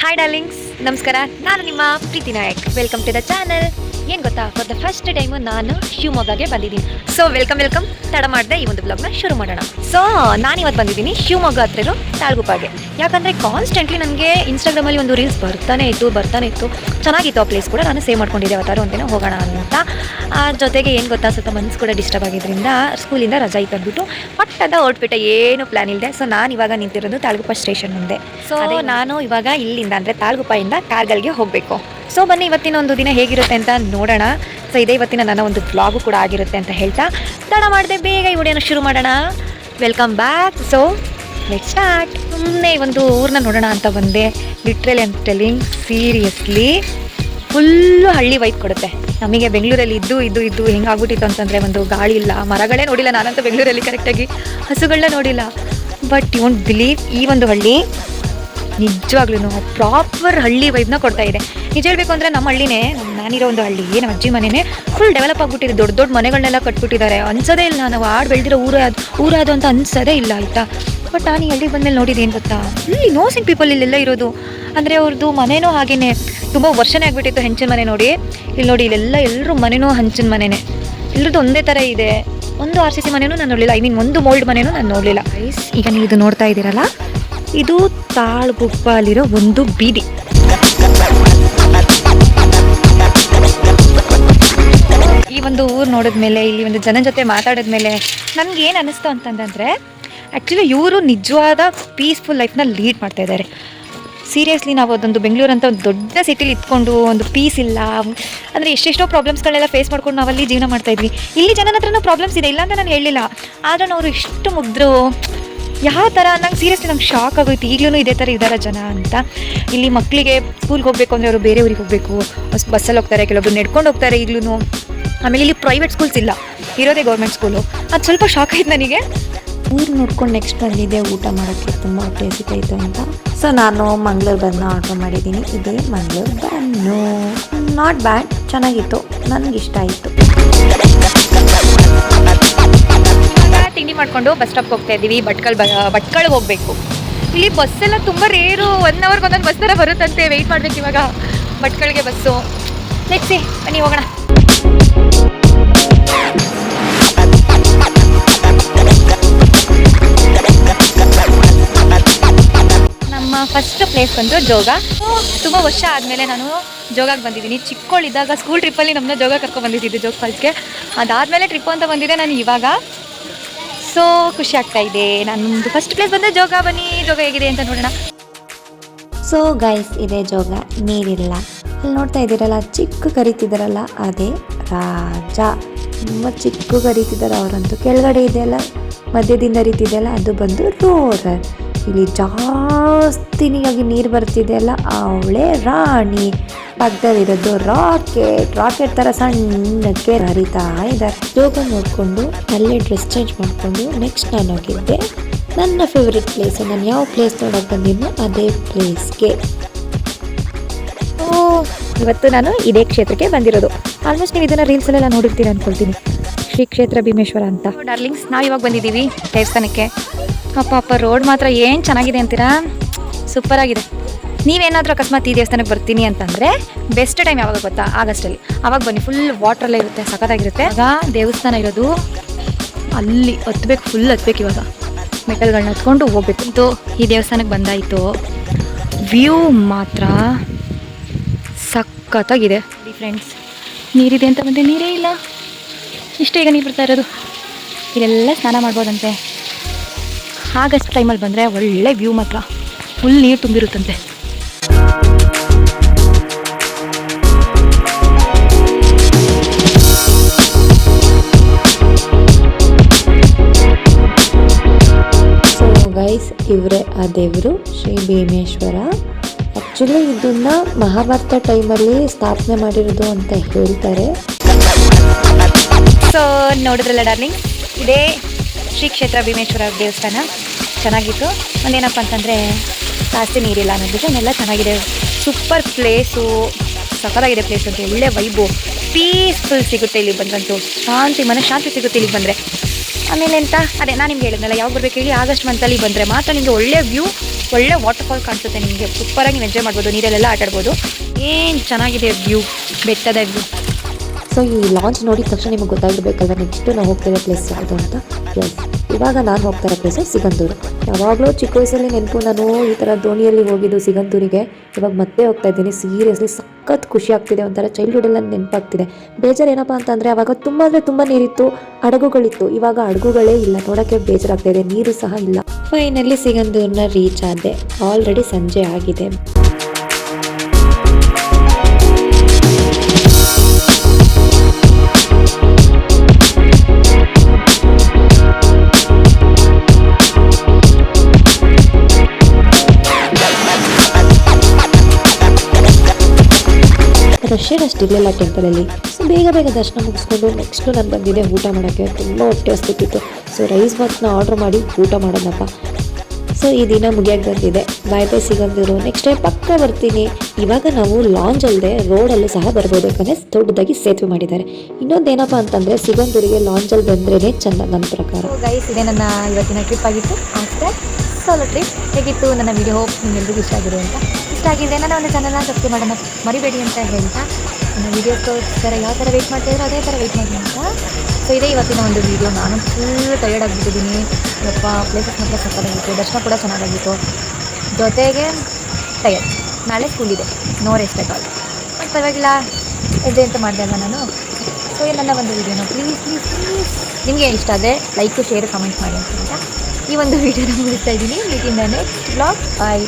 Hi darlings, ನಮಸ್ಕಾರ. ನಾನು ನಿಮ್ಮ Preethi Nayak. Welcome to the channel. ಏನು ಗೊತ್ತಾ, ಫಾರ್ ದ ಫಸ್ಟ್ ಟೈಮು ನಾನು ಶಿವಮೊಗ್ಗಗೆ ಬಂದಿದ್ದೀನಿ. So welcome. ತಡ ಮಾಡಿದೆ ಈ ಒಂದು ಬ್ಲಾಗ್ನ ಶುರು ಮಾಡೋಣ. ಸೊ ನಾನಿವತ್ತು ಬಂದಿದ್ದೀನಿ ಶಿವಮೊಗ್ಗ ಹತ್ರ ಇರೋ ತಾಳ್ಗುಪ್ಪಗೆ. ಯಾಕಂದರೆ ಕಾನ್ಸ್ಟೆಂಟ್ಲಿ ನನಗೆ ಇನ್ಸ್ಟಾಗ್ರಾಮಲ್ಲಿ ಒಂದು ರೀಲ್ಸ್ ಬರ್ತಾನೆ ಇತ್ತು. ಚೆನ್ನಾಗಿತ್ತು ಆ ಪ್ಲೇಸ್ ಕೂಡ. ನಾನು ಸೇವ್ ಮಾಡ್ಕೊಂಡಿದ್ದೆ ಅವತ್ತಾರು ಒಂದಿನ ಹೋಗೋಣ ಅಂತ. ಜೊತೆಗೆ ಏನು ಗೊತ್ತಾ, ಸ್ವಲ್ಪ ಮನಸ್ಸು ಕೂಡ ಡಿಸ್ಟರ್ಬ್ ಆಗಿದ್ದರಿಂದ ಸ್ಕೂಲಿಂದ ರಜಾ ಇತ್ತು ಅಂದ್ಬಿಟ್ಟು ಪಟ್ಟದ ಹೊರಟ್ಬಿಟ್ಟೆ, ಏನು ಪ್ಲ್ಯಾನ್ ಇಲ್ಲದೆ. ಸೊ ನಾನು ಇವಾಗ ನಿಂತಿರೋದು ತಾಳ್ಗುಪ್ಪ ಸ್ಟೇಷನ್ ಮುಂದೆ. ಸೊ ನಾನು ಇವಾಗ ಇಲ್ಲಿಂದ ಅಂದರೆ ತಾಳ್ಗುಪ್ಪದಿಂದ ಕಾರ್ಗಲ್ಗೆ ಹೋಗಬೇಕು. ಸೊ ಬನ್ನಿ ಇವತ್ತಿನ ಒಂದು ದಿನ ಹೇಗಿರುತ್ತೆ ಅಂತ ನೋಡೋಣ. ಸೊ ಇದೇ ಇವತ್ತಿನ ನನ್ನ ಒಂದು ವ್ಲಾಗು ಕೂಡ ಆಗಿರುತ್ತೆ ಅಂತ ಹೇಳ್ತಾ ತಡ ಮಾಡದೆ ಬೇಗ ಈ ವಿಡಿಯೋನ ಶುರು ಮಾಡೋಣ. Welcome back. So let's start. ಸುಮ್ಮನೆ ಒಂದು ಊರನ್ನ ನೋಡೋಣ ಅಂತ ಬಂದೆ. Literally and telling, seriously full ಹಳ್ಳಿ ವೈಬ್ ಕೊಡುತ್ತೆ. ನಮಗೆ ಬೆಂಗಳೂರಲ್ಲಿ ಇದ್ದು ಹೆಂಗಾಗ್ಬಿಟ್ಟಿತ್ತು ಅಂತಂದರೆ, ಒಂದು ಗಾಳಿ ಇಲ್ಲ, ಮರಗಳೇ ನೋಡಿಲ್ಲ ನಾನಂತೂ ಬೆಂಗಳೂರಲ್ಲಿ ಕರೆಕ್ಟಾಗಿ, ಹಸುಗಳನ್ನ ನೋಡಿಲ್ಲ. ಬಟ್ ಯು ವೋಂಟ್ ಬಿಲೀವ್, ಈ ಒಂದು ಹಳ್ಳಿ ನಿಜವಾಗ್ಲೂ ಪ್ರಾಪರ್ ಹಳ್ಳಿ ವೈಬ್ನ ಕೊಡ್ತಾ ಇದೆ. ನಿಜ ಹೇಳಬೇಕು ಅಂದರೆ ನಮ್ಮ ಹಳ್ಳಿನೇ, ನಾನಿರೋ ಒಂದು ಹಳ್ಳಿ, ನಮ್ಮ ಅಜ್ಜಿ ಮನೆಯೇ ಫುಲ್ ಡೆವಲಪ್ ಆಗಿಬಿಟ್ಟಿದೆ. ದೊಡ್ಡ ಮನೆಗಳನ್ನೆಲ್ಲ ಕಟ್ಬಿಟ್ಟಿದ್ದಾರೆ. ಅನ್ಸೋದೇ ಇಲ್ಲ ನಾವು ಆಡು ಬೆಳೆದಿರೋ ಊರಾದು ಅಂತ ಅನ್ಸೋದೇ ಇಲ್ಲ, ಆಯಿತಾ. ಬಟ್ ನಾನು ಈ ಹಳ್ಳಿಗೆ ಬಂದಮೇಲೆ ನೋಡಿದ್ದು ಏನು ಗೊತ್ತಾ, ಇಲ್ಲಿ ನೋಸಿಂಗ್ ಪೀಪಲ್ ಇಲ್ಲೆಲ್ಲ ಇರೋದು. ಅಂದರೆ ಅವ್ರದ್ದು ಮನೆಯೂ ಹಾಗೇ ತುಂಬ ವರ್ಷನೇ ಆಗಿಬಿಟ್ಟಿತ್ತು. ಹೆಂಚಿನ ಮನೆ ನೋಡಿ, ಇಲ್ಲಿ ನೋಡಿ, ಇಲ್ಲೆಲ್ಲ ಎಲ್ಲರೂ ಮನೆಯೂ ಹಂಚಿನ ಮನೆಯೇ. ಎಲ್ಲರದ್ದು ಒಂದೇ ಥರ ಇದೆ. ಒಂದು RCC ಮನೆಯೂ ನಾನು ನೋಡಲಿಲ್ಲ. ಒಂದು ಮೋಲ್ಡ್ ಮನೆಯೂ ನಾನು ನೋಡಲಿಲ್ಲ. ಈಗ ನೀವು ಇದು ನೋಡ್ತಾ ಇದ್ದೀರಲ್ಲ, ಇದು ತಾಳ್ಗುಪ್ಪ ಅಲ್ಲಿರೋ ಒಂದು ಬೀದಿ. ಈ ಒಂದು ಊರು ನೋಡಿದ್ಮೇಲೆ, ಇಲ್ಲಿ ಒಂದು ಜನ ಜೊತೆ ಮಾತಾಡಿದ್ಮೇಲೆ ನನಗೇನು ಅನ್ನಿಸ್ತು ಅಂತಂದರೆ, ಆ್ಯಕ್ಚುಲಿ ಇವರು ನಿಜವಾದ ಪೀಸ್ಫುಲ್ ಲೈಫ್ನ ಲೀಡ್ ಮಾಡ್ತಾ ಇದ್ದಾರೆ. ಸೀರಿಯಸ್ಲಿ ನಾವು ಅದೊಂದು ಬೆಂಗಳೂರು ಅಂತ ಒಂದು ದೊಡ್ಡ ಸಿಟಿಲಿ ಇಟ್ಕೊಂಡು ಒಂದು ಪೀಸ್ ಇಲ್ಲ, ಅಂದರೆ ಎಷ್ಟೆಷ್ಟೋ ಪ್ರಾಬ್ಲಮ್ಸ್ಗಳನ್ನೆಲ್ಲ ಫೇಸ್ ಮಾಡ್ಕೊಂಡು ನಾವಲ್ಲಿ ಜೀವನ ಮಾಡ್ತಾಯಿದ್ವಿ. ಇಲ್ಲಿ ಜನನ ಹತ್ರನೂ ಪ್ರಾಬ್ಲಮ್ಸ್ ಇದೆ, ಇಲ್ಲ ಅಂತ ನಾನು ಹೇಳಲಿಲ್ಲ. ಆದ್ರೂ ಅವರು ಇಷ್ಟು ಮುಗ್ಧರು, ಯಾವ ಥರ ನಂಗೆ ಸೀರಿಯಸ್ಲಿ ನಂಗೆ ಶಾಕ್ ಆಗೋಯ್ತು. ಈಗಲೂ ಇದೇ ಥರ ಇದ್ದಾರೆ ಜನ ಅಂತ. ಇಲ್ಲಿ ಮಕ್ಕಳಿಗೆ ಸ್ಕೂಲ್ಗೆ ಹೋಗಬೇಕು ಅಂದರೆ ಅವರು ಬೇರೆ ಊರಿಗೆ ಹೋಗಬೇಕು, ಬಸ್ಸಲ್ಲಿ ಹೋಗ್ತಾರೆ, ಕೆಲವೊಬ್ರು ನಡ್ಕೊಂಡು ಹೋಗ್ತಾರೆ ಈಗಲೂ. ಆಮೇಲೆ ಇಲ್ಲಿ ಪ್ರೈವೇಟ್ ಸ್ಕೂಲ್ಸ್ ಇಲ್ಲ, ಇರೋದೇ ಗೌರ್ಮೆಂಟ್ ಸ್ಕೂಲು. ಅದು ಸ್ವಲ್ಪ ಶಾಕ್ ಆಯ್ತು ನನಗೆ. ಊರು ನೋಡ್ಕೊಂಡು ನೆಕ್ಸ್ಟ್ ಬಂದಿದ್ದೆ ಊಟ ಮಾಡೋಕ್ಕೆ, ತುಂಬ ಹೊಟ್ಟೆ ಹಸಿತಾಯಿತು ಅಂತ. ಸೊ ನಾನು ಮಂಗಳೂರು ಬನ್ನ ಆರ್ಡ್ರ್ ಮಾಡಿದ್ದೀನಿ. ಇದೇ ಮಂಗಳೂರು ಬನ್ನು. ನಾಟ್ ಬ್ಯಾಡ್, ಚೆನ್ನಾಗಿತ್ತು, ನನಗಿಷ್ಟ ಆಯಿತು. ತಿಂಡಿ ಮಾಡಿಕೊಂಡು ಬಸ್ ಸ್ಟಾಪ್ಗೆ ಹೋಗ್ತಾ ಇದ್ದೀವಿ. ಭಟ್ಕಳ ಹೋಗಬೇಕು. ಇಲ್ಲಿ ಬಸ್ಸೆಲ್ಲ ತುಂಬ ರೇರು, 1 ಅವರ್ಗೆ ಒಂದೊಂದು ಬಸ್ ಥರ ಬರುತ್ತಂತೆ. ವೆಯ್ಟ್ ಮಾಡಬೇಕು ಇವಾಗ ಭಟ್ಕಳಿಗೆ ಬಸ್ಸು. ಲೆಟ್ಸ್ ಬನ್ನಿ ಹೋಗೋಣ. ನಮ್ಮ ಫಸ್ಟ್ ಪ್ಲೇಸ್ ಬಂದು ಜೋಗ. ತುಂಬ ವರ್ಷ ಆದಮೇಲೆ ನಾನು ಜೋಗಕ್ಕೆ ಬಂದಿದ್ದೀನಿ. ಚಿಕ್ಕವಳಿದ್ದಾಗ ಸ್ಕೂಲ್ ಟ್ರಿಪ್ಪಲ್ಲಿ ನಮ್ಮನ್ನ ಜೋಗ ಕರ್ಕೊಂಡು ಬಂದಿದ್ದಿದ್ದು, ಜೋಗ ಫಾಲ್ಸ್ಗೆ. ಅದಾದಮೇಲೆ ಟ್ರಿಪ್ ಅಂತ ಬಂದಿದ್ದೆ ನಾನು ಇವಾಗ. ಸೊ ಖುಷಿ ಆಗ್ತಾ ಇದೆ. ನನ್ನದು ಫಸ್ಟ್ ಪ್ಲೇಸ್ ಬಂದರೆ ಜೋಗ. ಬನ್ನಿ ಜೋಗ ಹೇಗಿದೆ ಅಂತ ನೋಡೋಣ. ಸೊ ಗೈಸ್, ಇದೇ ಜೋಗ, ನೀರಿಲ್ಲ. ಅಲ್ಲಿ ನೋಡ್ತಾ ಇದ್ದೀರಲ್ಲ, ಚಿಕ್ಕ ಕರಿತಿದ್ದಾರಲ್ಲ, ಅದೇ ರಾಜ. ತುಂಬ ಚಿಕ್ಕ ಕರಿತಿದ್ದಾರೆ ಅವರಂತೂ. ಕೆಳಗಡೆ ಇದೆಯಲ್ಲ, ಮಧ್ಯದಿಂದ ಹರಿತಿದೆಯಲ್ಲ, ಅದು ಬಂದು ರೋರರ್. ಇಲ್ಲಿ ಜಾಸ್ತಿನಿಯಾಗಿ ನೀರು ಬರ್ತಿದೆಯಲ್ಲ, ಅವಳೇ ರಾಣಿ. ಪಕ್ಕದಲ್ಲಿರೋದು ರಾಕೆಟ್ ಥರ ಸಣ್ಣಕ್ಕೆ ಹರಿತಾ ಇದ್ದಾರೆ. ಜೋಗ ನೋಡಿಕೊಂಡು ಅಲ್ಲೇ ಡ್ರೆಸ್ ಚೇಂಜ್ ಮಾಡಿಕೊಂಡು ನೆಕ್ಸ್ಟ್ ನಾನು ಹೋಗಿದ್ದೆ ನನ್ನ ಫೇವ್ರೆಟ್ ಪ್ಲೇಸ್. ನಾನು ಯಾವ ಪ್ಲೇಸ್ ನೋಡೋಕೆ ಬಂದಿದ್ನೋ ಅದೇ ಪ್ಲೇಸ್ಗೆ. ಇವತ್ತು ನಾನು ಇದೇ ಕ್ಷೇತ್ರಕ್ಕೆ ಬಂದಿರೋದು. ಆಲ್ಮೋಸ್ಟ್ ನೀವು ಇದನ್ನು ರೀಲ್ಸಲ್ಲೆಲ್ಲ ನೋಡಿರ್ತೀರ ಅಂದ್ಕೊಳ್ತೀನಿ. ಶ್ರೀ ಕ್ಷೇತ್ರ ಭೀಮೇಶ್ವರ ಅಂತ. ಡಾರ್ಲಿಂಗ್ಸ್, ನಾವು ಇವಾಗ ಬಂದಿದ್ದೀವಿ ದೇವಸ್ಥಾನಕ್ಕೆ. ಅಪ್ಪ ರೋಡ್ ಮಾತ್ರ ಏನು ಚೆನ್ನಾಗಿದೆ ಅಂತೀರಾ, ಸೂಪರಾಗಿದೆ. ನೀವೇನಾದರೂ ಅಕಸ್ಮಾತ್ ಈ ದೇವಸ್ಥಾನಕ್ಕೆ ಬರ್ತೀನಿ ಅಂತಂದರೆ ಬೆಸ್ಟ್ ಟೈಮ್ ಯಾವಾಗ ಗೊತ್ತಾ, ಆಗಸ್ಟಲ್ಲಿ. ಆವಾಗ ಬನ್ನಿ, ಫುಲ್ ವಾಟ್ರಲ್ಲೇ ಇರುತ್ತೆ, ಸಖತ್ತಾಗಿರುತ್ತೆ. ಆಗ ದೇವಸ್ಥಾನ ಇರೋದು ಅಲ್ಲಿ ಹತ್ಬೇಕು, ಫುಲ್ ಹತ್ಬೇಕು. ಇವಾಗ ಮೆಟಲ್ಗಳನ್ನ ಹತ್ಕೊಂಡು ಹೋಗ್ಬೇಕು. ಅಂತೂ ಈ ದೇವಸ್ಥಾನಕ್ಕೆ ಬಂದಾಯಿತು. ವ್ಯೂ ಮಾತ್ರ ಸಖತ್ತಾಗಿದೆ ಫ್ರೆಂಡ್ಸ್. ನೀರಿದೆ ಅಂತ ಬಂದರೆ ನೀರೇ ಇಲ್ಲ, ಇಷ್ಟೇ ಈಗ ನೀರು ಬರ್ತಾ ಇರೋದು. ಇಲ್ಲೆಲ್ಲ ಸ್ನಾನ ಮಾಡ್ಬೋದಂತೆ. ಆಗಸ್ಟ್ ಟೈಮಲ್ಲಿ ಬಂದರೆ ಒಳ್ಳೆ ವ್ಯೂ, ಮಾತ್ರ ಫುಲ್ ನೀರು ತುಂಬಿರುತ್ತಂತೆ. ಸೊ ಗೈಸ್, ಇವರೇ ಆ ದೇವರು ಶ್ರೀ ಭೀಮೇಶ್ವರ. ಆ್ಯಕ್ಚುಲಿ ಇದನ್ನು ಮಹಾಭಾರತ ಟೈಮಲ್ಲಿ ಸ್ಥಾಪನೆ ಮಾಡಿರೋದು ಅಂತ ಹೇಳ್ತಾರೆ. ಸೊ ನೋಡಿದ್ರಲ್ಲ ಡಾರ್ಲಿಂಗ್, ಇದೇ ಶ್ರೀ ಕ್ಷೇತ್ರ ಭೀಮೇಶ್ವರ ದೇವಸ್ಥಾನ. ಚೆನ್ನಾಗಿತ್ತು. ಒಂದೇನಪ್ಪ ಅಂತಂದರೆ ಜಾಸ್ತಿ ನೀರಿಲ್ಲ ಅನ್ನೋದು. ಎಲ್ಲ ಚೆನ್ನಾಗಿದೆ, ಸೂಪರ್ ಪ್ಲೇಸು, ಸಖತ್ತಾಗಿದೆ ಪ್ಲೇಸ್ ಅಂತ. ಒಳ್ಳೆ ವೈಬು, ಪೀಸ್ಫುಲ್ ಸಿಗುತ್ತೆ ಇಲ್ಲಿ ಬಂದ್ರಂತೂ. ಮನಃಶಾಂತಿ ಸಿಗುತ್ತೆ ಇಲ್ಲಿಗೆ ಬಂದರೆ. ಆಮೇಲೆ ಅಂತ ಅದೇ ನಾನು ನಿಮ್ಗೆ ಹೇಳಿದ್ನಲ್ಲ, ಯಾವಾಗ ಬರಬೇಕು ಹೇಳಿ, ಆಗಸ್ಟ್ ಮಂತಲ್ಲಿ ಬಂದರೆ ಮಾತ್ರ ನಿಮಗೆ ಒಳ್ಳೆ ವ್ಯೂ ಒಳ್ಳೆ ವಾಟರ್ ಫಾಲ್ ಕಾಣಿಸುತ್ತೆ ನಿಮಗೆ. ಸೂಪರಾಗಿ ನೀವು ಎಂಜಾಯ್ ಮಾಡ್ಬೋದು, ನೀರಲ್ಲೆಲ್ಲ ಆಟಾಡ್ಬೋದು. ಏನು ಚೆನ್ನಾಗಿದೆ ವ್ಯೂ, ಬೆಟ್ಟದ ವ್ಯೂ. ಸೊ ಈ ಲಾಂಚ್ ನೋಡಿದ ತಕ್ಷಣ ನಿಮಗೆ ಗೊತ್ತಾಗಿರ್ಬೇಕಲ್ವ ನೆಕ್ಸ್ಟ್ ನಾವು ಹೋಗ್ತಿರೋ ಪ್ಲೇಸ್ ಯಾವುದು ಅಂತ. ಎಸ್, ಇವಾಗ ನಾನು ಹೋಗ್ತಾ ಇರೋ ಪ್ಲೇಸು ಸಿಗಂದೂರು. ಯಾವಾಗಲೂ ಚಿಕ್ಕ ವಯಸ್ಸಲ್ಲಿ ನೆನಪು, ನಾನು ಈ ಥರ ದೋಣಿಯಲ್ಲಿ ಹೋಗಿದ್ದು ಸಿಗಂದೂರಿಗೆ. ಇವಾಗ ಮತ್ತೆ ಹೋಗ್ತಾ ಇದ್ದೀನಿ. ಸೀರಿಯಸ್ಲಿ ಸಖತ್ ಖುಷಿ ಆಗ್ತಿದೆ, ಒಂಥರ ಚೈಲ್ಡ್ಹುಡ್ಡೆಲ್ಲ ನೆನಪಾಗ್ತಿದೆ. ಬೇಜಾರು ಏನಪ್ಪ ಅಂತಂದರೆ ಅವಾಗ ತುಂಬ ಅಂದರೆ ತುಂಬ ನೀರಿತ್ತು, ಹಡಗುಗಳಿತ್ತು. ಇವಾಗ ಹಡಗುಗಳೇ ಇಲ್ಲ, ನೋಡೋಕ್ಕೆ ಬೇಜಾರಾಗ್ತಾಯಿದೆ, ನೀರು ಸಹ ಇಲ್ಲ. ಫೈನಲಿ ಸಿಗಂದೂರನ್ನ ರೀಚ್ ಆದೆ. ಆಲ್ರೆಡಿ ಸಂಜೆ ಆಗಿದೆ. ರಶ್ಶಿರಷ್ಟಿರಲಿಲ್ಲ ಟೆಂಪಲಲ್ಲಿ. ಸೊ ಬೇಗ ದರ್ಶನ ಮುಗಿಸ್ಕೊಂಡು ನೆಕ್ಸ್ಟು ನಾನು ಬಂದಿದ್ದೆ ಊಟ ಮಾಡೋಕ್ಕೆ. ತುಂಬ ಹೊಟ್ಟೆ ಹಸ್ತಿತ್ತು. ಸೊ ರೈಸ್ ಬಾತ್ನ ಆರ್ಡ್ರ್ ಮಾಡಿ ಊಟ ಮಾಡೋಣಪ್ಪ. ಸೊ ಈ ದಿನ ಮುಗಿಯೋಕ್ಕೆ ಬಂದಿದೆ. ಬಾಯ್ ಸಿಗಂದೂರು. ನೆಕ್ಸ್ಟ್ ಟೈಮ್ ಪಕ್ಕ ಬರ್ತೀನಿ. ಇವಾಗ ನಾವು ಲಾಂಜ್ ಅಲ್ಲದೆ ರೋಡಲ್ಲೂ ಸಹ ಬರ್ಬೋದು, ಯಾಕಂದರೆ ದೊಡ್ಡದಾಗಿ ಸೇತುವೆ ಮಾಡಿದ್ದಾರೆ. ಇನ್ನೊಂದೇನಪ್ಪ ಅಂತಂದರೆ ಸಿಗಂದೂರಿಗೆ ಲಾಂಜಲ್ಲಿ ಬಂದ್ರೇ ಚೆಂದ ನನ್ನ ಪ್ರಕಾರ. ಗೈಸ್, ಇದೇ ನನ್ನ ಇವತ್ತಿನ ಟ್ರಿಪ್ ಆಗಿತ್ತು. ಆಫ್ಟರ್ ಸೋಲೋ ಟ್ರಿಪ್ ಹೇಗಿತ್ತು ನನ್ನ ವಿಡಿಯೋ? ಹೋಪ್ ನಿಮ್ಮೆಲ್ಲರಿಗೂ ಇಷ್ಟ ಆಗಿದೆ ಅಂತ. ಇಷ್ಟ ಆಗಿದೆ ನನ್ನ ಒಂದು ಚಾನಲ್ನ ಸಬ್ಸ್ಕ್ರೈಬ್ ಮಾಡೋಣ ಮರಿಬೇಡಿ ಅಂತ ಹೇಳ್ತಾ, ನನ್ನ ವೀಡಿಯೋಸ್ಗೋಸ್ಕರ ಯಾವ ಥರ ವೆಯ್ಟ್ ಮಾಡ್ತಾಯಿದ್ರು ಅದೇ ಥರ ವೆಯ್ಟ್ ಮಾಡಿ ಅಂತ. ಸೊ ಇದೇ ಇವತ್ತಿನ ಒಂದು ವೀಡಿಯೋ. ನಾನು ಫುಲ್ ಟಯರ್ಡ್ ಆಗಿಬಿಟ್ಟಿದ್ದೀನಿ. ಯಪ್ಪ, ಪ್ಲೇಸಸ್ ಮಾತ್ರ ಸಕ್ಕತ್ತಾಗಿತ್ತು, ದರ್ಶನ ಕೂಡ ಚೆನ್ನಾಗಾಗಿತ್ತು, ಜೊತೆಗೆ ಟಯರ್ಡ್. ನಾಳೆ ಸ್ಕೂಲಿದೆ, no rest at all. But ಪರವಾಗಿಲ್ಲ, ಎಂಜಾಯ್ ಅಂತ ಮಾಡಿದೆ ಅಲ್ವಾ ನಾನು. ಸೊ ನನ್ನ ಒಂದು ವೀಡಿಯೋನ ಪ್ಲೀಸ್ ನಿಮಗೆ ಇಷ್ಟ ಆದರೆ ಲೈಕು, ಶೇರು, ಕಮೆಂಟ್ ಮಾಡಿ ಅಂತ ಈ ಒಂದು ವೀಡಿಯೋನ ಮುಗಿಸ್ತಾ ಇದ್ದೀನಿ. Meeting next blog. ಬಾಯ್.